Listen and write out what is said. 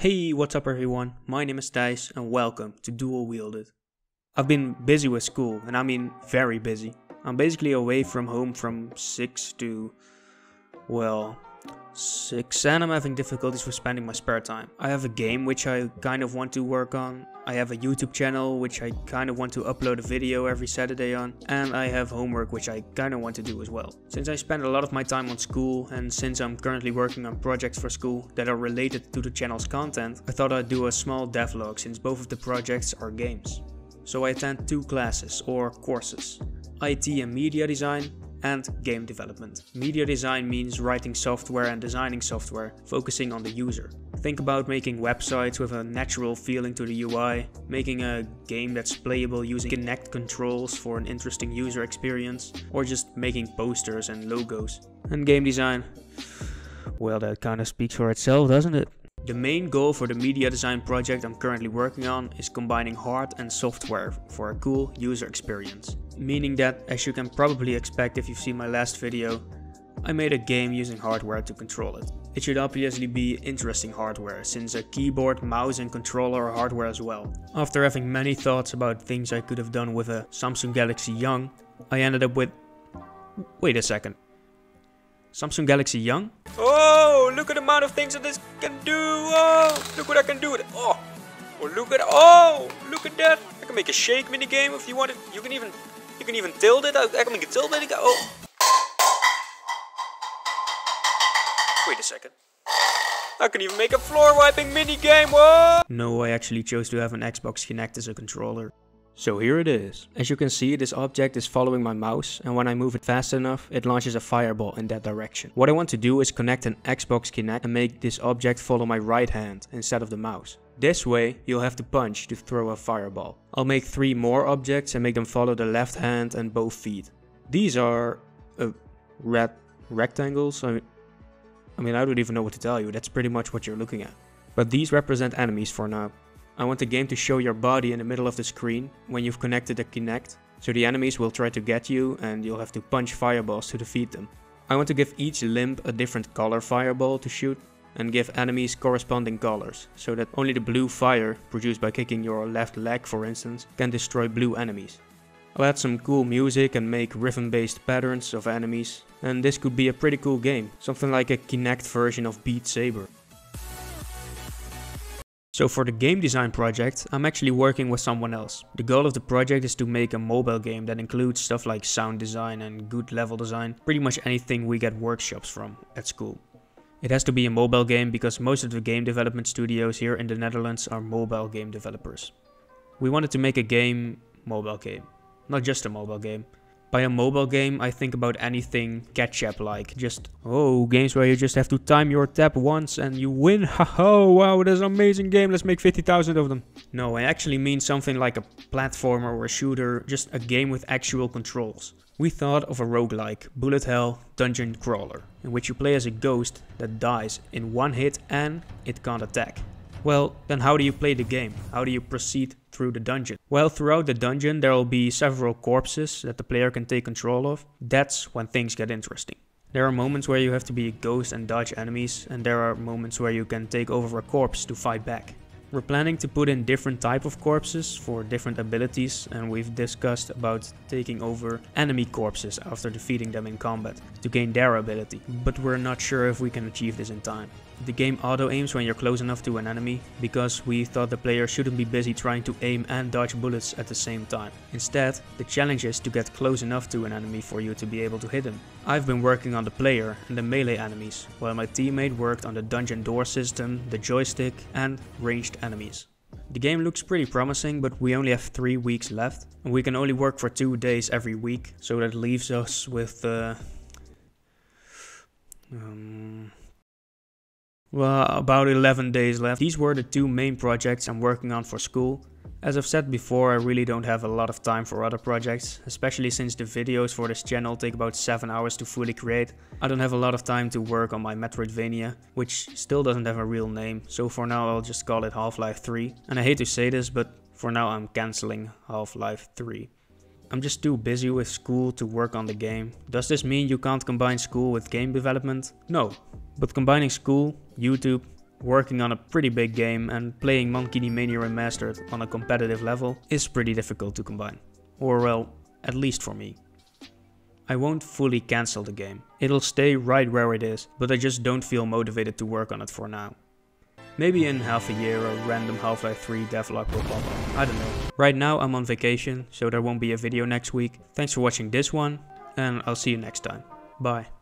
Hey, what's up everyone? My name is Thijs and welcome to DualWielded. I've been busy with school, and I mean very busy. I'm basically away from home from 6 to, 6, and I'm having difficulties with spending my spare time. I have a game which I kind of want to work on. I have a YouTube channel which I kind of want to upload a video every Saturday on, and I have homework which I kind of want to do as well. Since I spend a lot of my time on school, and since I'm currently working on projects for school that are related to the channel's content, I thought I'd do a small devlog since both of the projects are games. So I attend 2 classes or courses: IT and media design and game development. Media design means writing software and designing software, focusing on the user. Think about making websites with a natural feeling to the UI, making a game that's playable using Kinect controls for an interesting user experience, or just making posters and logos. And game design, well, that kind of speaks for itself, doesn't it? The main goal for the media design project I'm currently working on is combining hard and software for a cool user experience. Meaning that, as you can probably expect if you've seen my last video, I made a game using hardware to control it. It should obviously be interesting hardware, since a keyboard, mouse and controller are hardware as well. After having many thoughts about things I could have done with a Samsung Galaxy Young, I ended up with... Wait a second. Samsung Galaxy Young? Oh, look at the amount of things that this can do! Oh, look what I can do with it! Oh, look at that! I can make a shake mini game if you want it. You can even tilt it. I can make a tilt mini game. Oh. Wait a second. I can even make a floor wiping mini game. Whoa! No, I actually chose to have an Xbox Kinect as a controller. So here it is. As you can see, this object is following my mouse, and when I move it fast enough, it launches a fireball in that direction. What I want to do is connect an Xbox Kinect and make this object follow my right hand instead of the mouse. This way, you'll have to punch to throw a fireball. I'll make 3 more objects and make them follow the left hand and both feet. These are red rectangles. I mean, I don't even know what to tell you. That's pretty much what you're looking at. But these represent enemies for now. I want the game to show your body in the middle of the screen when you've connected the Kinect, so the enemies will try to get you and you'll have to punch fireballs to defeat them. I want to give each limb a different color fireball to shoot, and give enemies corresponding colors, so that only the blue fire, produced by kicking your left leg for instance, can destroy blue enemies. I'll add some cool music and make rhythm-based patterns of enemies, and this could be a pretty cool game, something like a Kinect version of Beat Saber. So for the game design project, I'm actually working with someone else. The goal of the project is to make a mobile game that includes stuff like sound design and good level design, pretty much anything we get workshops from at school. It has to be a mobile game because most of the game development studios here in the Netherlands are mobile game developers. We wanted to make a mobile game, not just a mobile game. By a mobile game, I think about anything catch-up-like. Games where you just have to time your tap once and you win. Haha, wow, that's an amazing game, let's make 50,000 of them. No, I actually mean something like a platformer or a shooter, just a game with actual controls. We thought of a roguelike, bullet hell, dungeon crawler, in which you play as a ghost that dies in one hit and it can't attack. Well, then how do you play the game? How do you proceed through the dungeon? Well, throughout the dungeon there will be several corpses that the player can take control of. That's when things get interesting. There are moments where you have to be a ghost and dodge enemies, and there are moments where you can take over a corpse to fight back. We're planning to put in different type of corpses for different abilities, and we've discussed about taking over enemy corpses after defeating them in combat to gain their ability, but we're not sure if we can achieve this in time. The game auto-aims when you're close enough to an enemy, because we thought the player shouldn't be busy trying to aim and dodge bullets at the same time. Instead, the challenge is to get close enough to an enemy for you to be able to hit him. I've been working on the player and the melee enemies, while my teammate worked on the dungeon door system, the joystick and ranged enemies. The game looks pretty promising, but we only have 3 weeks left, and we can only work for 2 days every week, so that leaves us with about 11 days left. These were the 2 main projects I'm working on for school. As I've said before, I really don't have a lot of time for other projects, especially since the videos for this channel take about 7 hours to fully create. I don't have a lot of time to work on my Metroidvania, which still doesn't have a real name, so for now I'll just call it Half-Life 3. And I hate to say this, but for now I'm cancelling Half-Life 3. I'm just too busy with school to work on the game. Does this mean you can't combine school with game development? No, but combining school, YouTube, Working on a pretty big game and playing Mankini Mania Remastered on a competitive level is pretty difficult to combine. Or well, at least for me. I won't fully cancel the game. It'll stay right where it is, but I just don't feel motivated to work on it for now. Maybe in half a year a random Half-Life 3 devlog will pop up, I don't know. Right now I'm on vacation, so there won't be a video next week. Thanks for watching this one, and I'll see you next time. Bye.